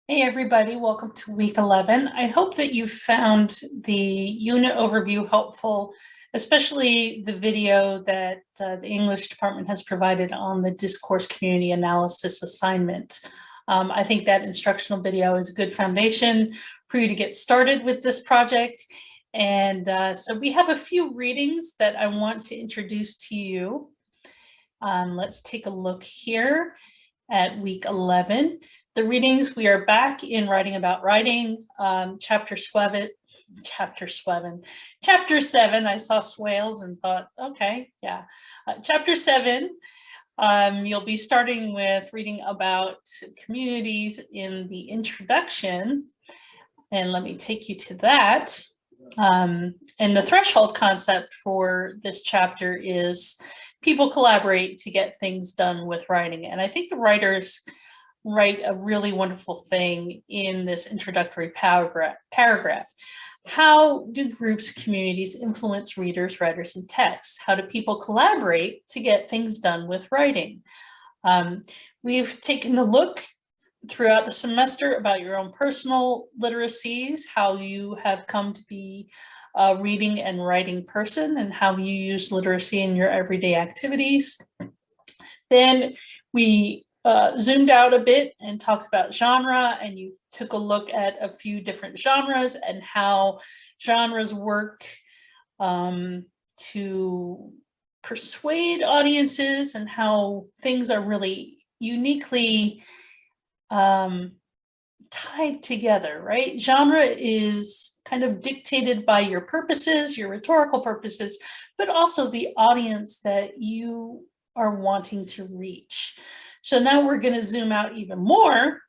Hey everybody, welcome to week 11. I hope that you found the unit overview helpful, especially the video that the English department has provided on the discourse community analysis assignment. I think that instructional video is a good foundation for you to get started with this project. And so we have a few readings that I want to introduce to you. Let's take a look here at week 11. The readings, we are back in Writing About Writing, chapter 7. I saw Swales and thought, okay, yeah. Chapter 7, you'll be starting with reading about communities in the introduction. And let me take you to that. And the threshold concept for this chapter is people collaborate to get things done with writing. And I think the writers write a really wonderful thing in this introductory paragraph. How do groups, communities influence readers, writers, and texts? How do people collaborate to get things done with writing? We've taken a look throughout the semester about your own personal literacies, how you have come to be a reading and writing person, and how you use literacy in your everyday activities. Then we zoomed out a bit and talked about genre, and you took a look at a few different genres and how genres work to persuade audiences and how things are really uniquely tied together, right? Genre is kind of dictated by your purposes, your rhetorical purposes, but also the audience that you are wanting to reach. So now we're going to zoom out even more,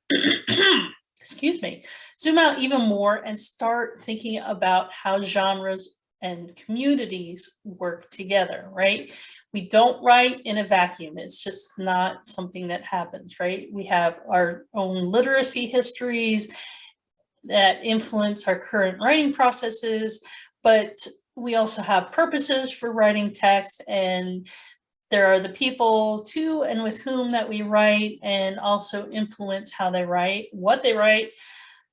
excuse me, zoom out even more and start thinking about how genres and communities work together, right? We don't write in a vacuum. It's just not something that happens, right? We have our own literacy histories that influence our current writing processes, but we also have purposes for writing text, and there are the people to and with whom that we write and also influence how they write, what they write,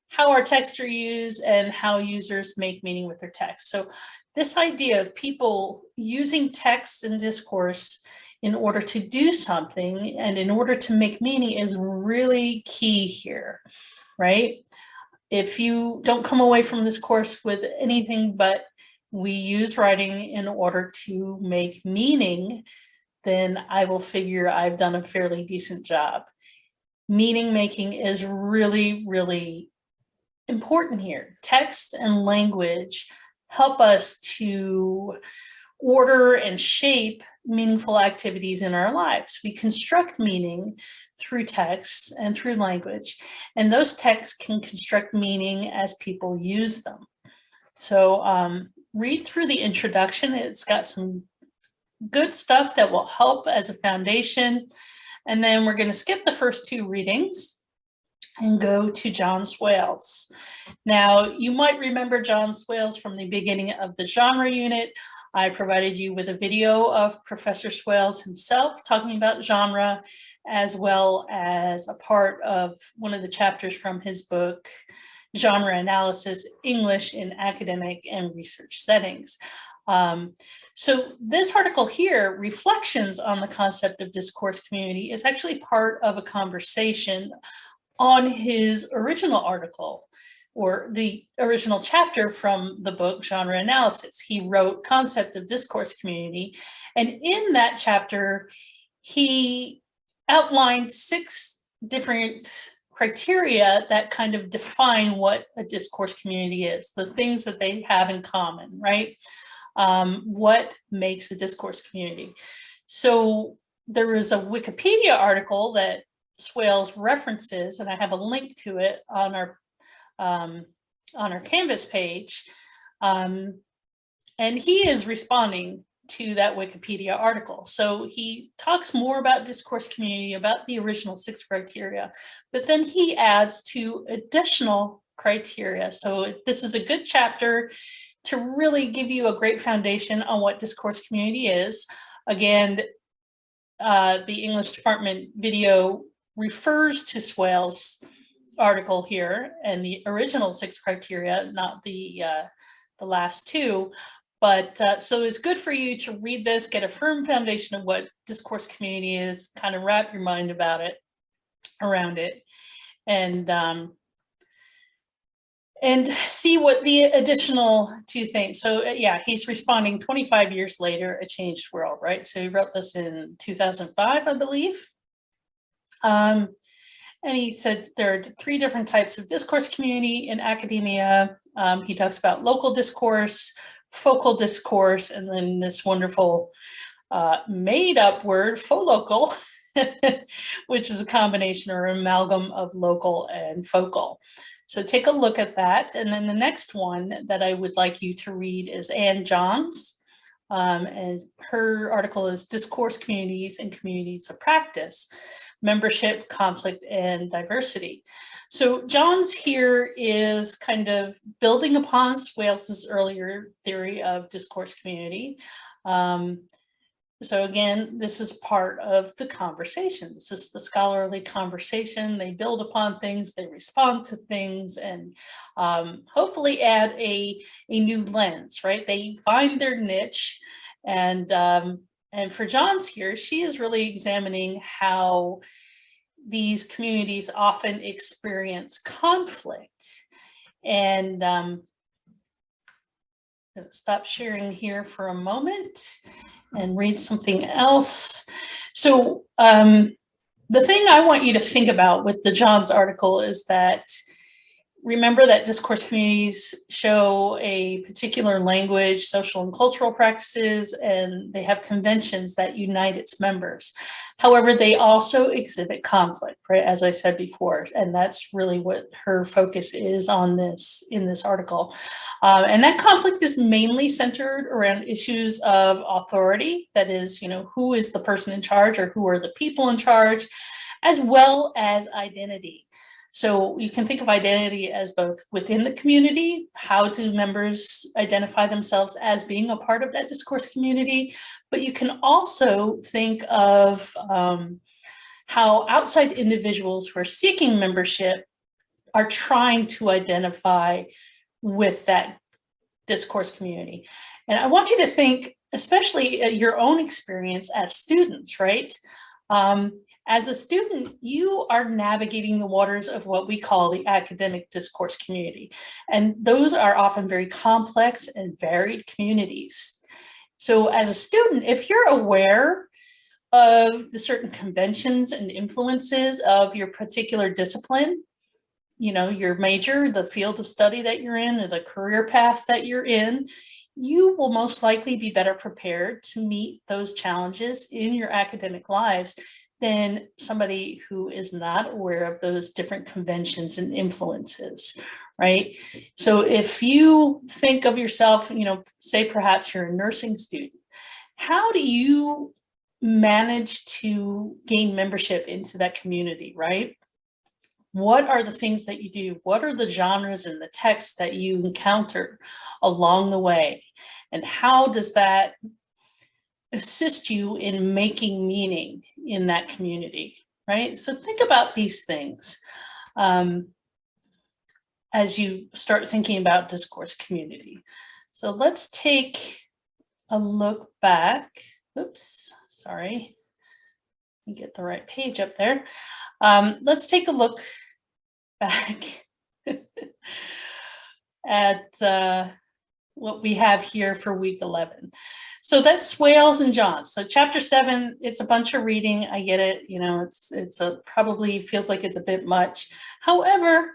how our texts are used, and how users make meaning with their text. So this idea of people using text and discourse in order to do something and in order to make meaning is really key here, right? If you don't come away from this course with anything but we use writing in order to make meaning, then I will figure I've done a fairly decent job. Meaning making is really, really important here. Text and language help us to order and shape meaningful activities in our lives. We construct meaning through text and through language, and those texts can construct meaning as people use them. So read through the introduction. It's got some good stuff that will help as a foundation. And then we're going to skip the first two readings and go to John Swales. Now, you might remember John Swales from the beginning of the genre unit. I provided you with a video of Professor Swales himself talking about genre, as well as a part of one of the chapters from his book, Genre Analysis, English in Academic and Research Settings. So this article here, Reflections on the Concept of Discourse Community, is actually part of a conversation on his original article, or the original chapter from the book Genre Analysis. He wrote Concept of Discourse Community, and in that chapter, he outlined 6 different criteria that kind of define what a discourse community is, the things that they have in common, right? What makes a discourse community. So there is a Wikipedia article that Swales references, and I have a link to it on our Canvas page. And he is responding to that Wikipedia article. So he talks more about discourse community, about the original 6 criteria, but then he adds 2 additional criteria. So this is a good chapter to really give you a great foundation on what discourse community is. Again, the English department video refers to Swales' article here and the original 6 criteria, not the last 2. But so it's good for you to read this, get a firm foundation of what discourse community is, kind of wrap your mind around it, and see what the additional 2 things. So yeah, he's responding 25 years later, a changed world, right? So he wrote this in 2005, I believe. And he said there are 3 different types of discourse community in academia. He talks about local discourse, focal discourse, and then this wonderful made up word, faux local, which is a combination or amalgam of local and focal. So take a look at that. And then the next one that I would like you to read is Ann John's. And her article is Discourse Communities and Communities of Practice, Membership, Conflict, and Diversity. So John's here is kind of building upon Swales' earlier theory of discourse community. So again, this is part of the conversation. This is the scholarly conversation. They build upon things, they respond to things, and hopefully add a new lens, right? They find their niche, and for John's here, she is really examining how these communities often experience conflict. And stop sharing here for a moment and read something else. So the thing I want you to think about with the John's article is that, remember that discourse communities show a particular language, social and cultural practices, and they have conventions that unite its members. However, they also exhibit conflict, right, as I said before, and that's really what her focus is on this in this article. And that conflict is mainly centered around issues of authority, that is, who is the person in charge or who are the people in charge, as well as identity. So you can think of identity as both within the community, how do members identify themselves as being a part of that discourse community, but you can also think of how outside individuals who are seeking membership are trying to identify with that discourse community. And I want you to think, especially your own experience as students, right? As a student, you are navigating the waters of what we call the academic discourse community. And those are often very complex and varied communities. So as a student, if you're aware of the certain conventions and influences of your particular discipline, your major, the field of study that you're in, or the career path that you're in, you will most likely be better prepared to meet those challenges in your academic lives than somebody who is not aware of those different conventions and influences, right? So if you think of yourself, say perhaps you're a nursing student, how do you manage to gain membership into that community, right? What are the things that you do? What are the genres and the texts that you encounter along the way? And how does that assist you in making meaning in that community, right? So think about these things as you start thinking about discourse community. So let's take a look back. Oops, sorry. Let me get the right page up there. Let's take a look back at what we have here for week 11. So that's Swales and Johns. So chapter 7, it's a bunch of reading. I get it. It's probably feels like it's a bit much. However,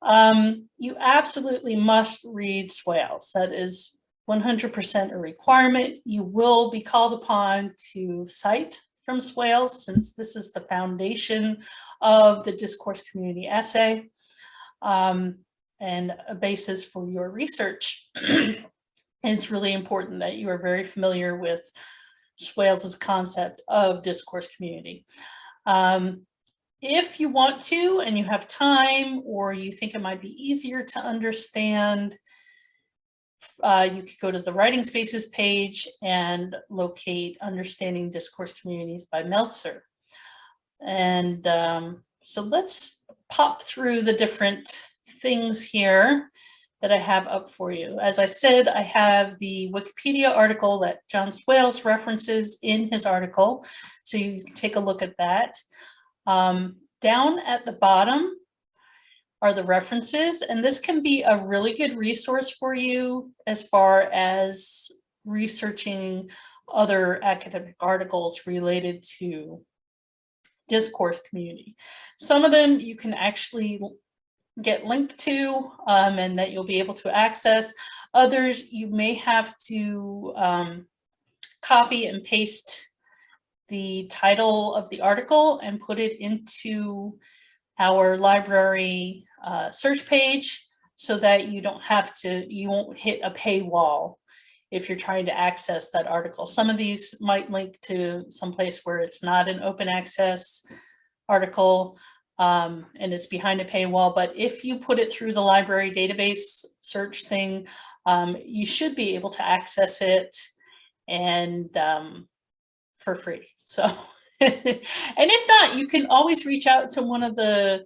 you absolutely must read Swales. That is 100% a requirement. You will be called upon to cite from Swales, since this is the foundation of the discourse community essay and a basis for your research. It's really important that you are very familiar with Swales' concept of discourse community. If you want to, and you have time, or you think it might be easier to understand, you could go to the Writing Spaces page and locate Understanding Discourse Communities by Meltzer. And so let's pop through the different things here that I have up for you. As I said, I have the Wikipedia article that John Swales references in his article, so you can take a look at that. Down at the bottom are the references, and this can be a really good resource for you as far as researching other academic articles related to discourse community. Some of them you can actually get linked to and that you'll be able to access. Others you may have to copy and paste the title of the article and put it into our library search page so that you don't have to, you won't hit a paywall if you're trying to access that article. Some of these might link to someplace where it's not an open access article and it's behind a paywall, but if you put it through the library database search thing, you should be able to access it and for free. So, and if not, you can always reach out to one of the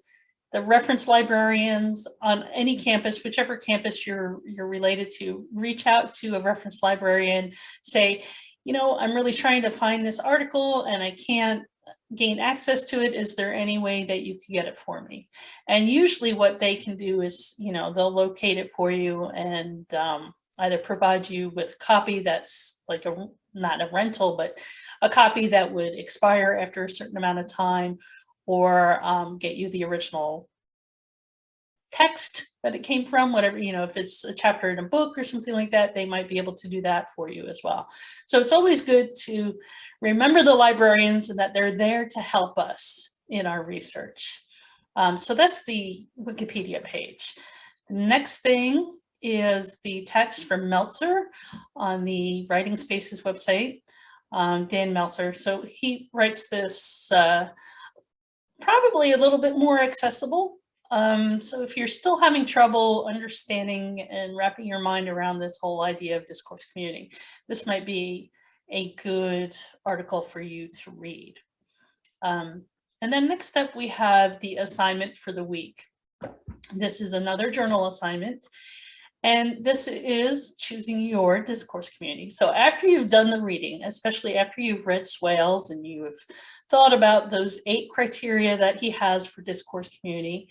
reference librarians on any campus, whichever campus you're related to. Reach out to a reference librarian, say, you know, I'm really trying to find this article and I can't gain access to it. Is there any way that you can get it for me? And usually what they can do is, you know, they'll locate it for you and either provide you with a copy that's like not a rental, but a copy that would expire after a certain amount of time, or get you the original text that it came from, whatever, you know, if it's a chapter in a book or something like that, they might be able to do that for you as well. So it's always good to remember the librarians and that they're there to help us in our research. So that's the Wikipedia page. The next thing is the text from Meltzer on the Writing Spaces website, Dan Meltzer. So he writes this probably a little bit more accessible. So if you're still having trouble understanding and wrapping your mind around this whole idea of discourse community, this might be a good article for you to read. And then next up, we have the assignment for the week. This is another journal assignment, and this is choosing your discourse community. So after you've done the reading, especially after you've read Swales and you have thought about those 8 criteria that he has for discourse community,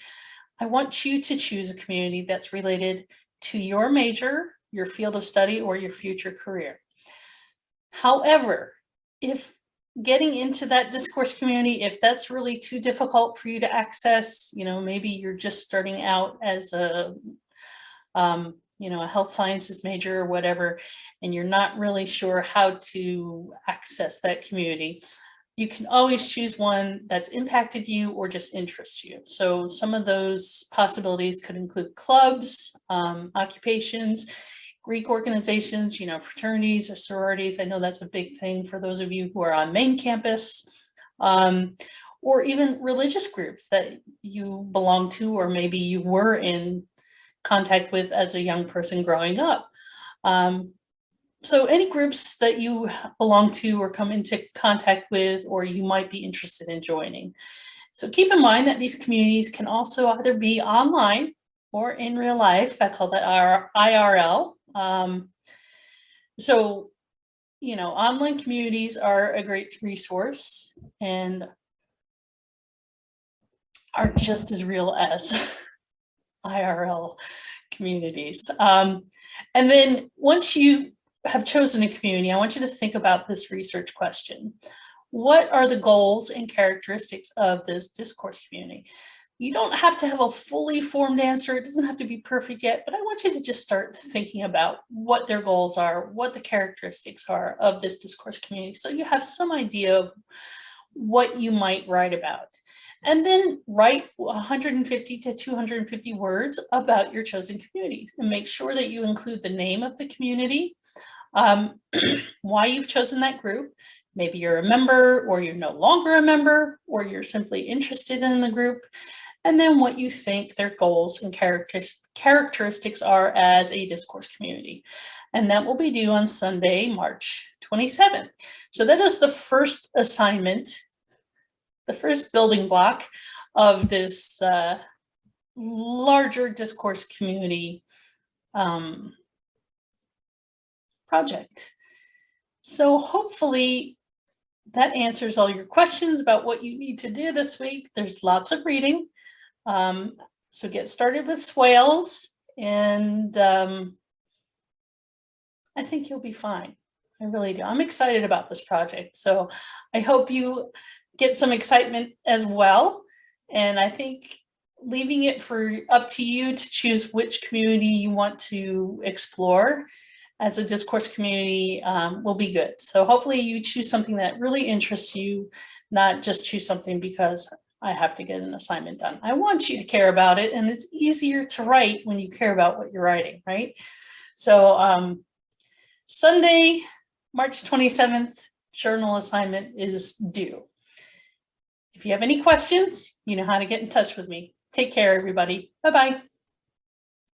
I want you to choose a community that's related to your major, your field of study, or your future career. However, if getting into that discourse community, if that's really too difficult for you to access, you know, maybe you're just starting out as a you know, a health sciences major or whatever, and you're not really sure how to access that community, you can always choose one that's impacted you or just interests you. So some of those possibilities could include clubs, occupations, Greek organizations, you know, fraternities or sororities. I know that's a big thing for those of you who are on main campus, or even religious groups that you belong to, or maybe you were in contact with as a young person growing up. So any groups that you belong to or come into contact with, or you might be interested in joining. So keep in mind that these communities can also either be online or in real life. I call that our IRL. So, you know, online communities are a great resource and are just as real as IRL communities. And then once you have chosen a community, I want you to think about this research question. What are the goals and characteristics of this discourse community? You don't have to have a fully formed answer. It doesn't have to be perfect yet, but I want you to just start thinking about what their goals are, what the characteristics are of this discourse community, so you have some idea of what you might write about. And then write 150 to 250 words about your chosen community, and make sure that you include the name of the community, why you've chosen that group. Maybe you're a member, or you're no longer a member, or you're simply interested in the group, and then what you think their goals and characteristics are as a discourse community. And that will be due on Sunday, March 27th. So that is the first assignment, the first building block of this larger discourse community project. So hopefully that answers all your questions about what you need to do this week. There's lots of reading. So get started with Swales, and I think you'll be fine. I really do. I'm excited about this project. So I hope you get some excitement as well. And I think leaving it up to you to choose which community you want to explore as a discourse community will be good. So hopefully you choose something that really interests you, not just choose something because I have to get an assignment done. I want you to care about it, and it's easier to write when you care about what you're writing, right? So Sunday, March 27th, journal assignment is due. If you have any questions, you know how to get in touch with me. Take care, everybody. Bye-bye.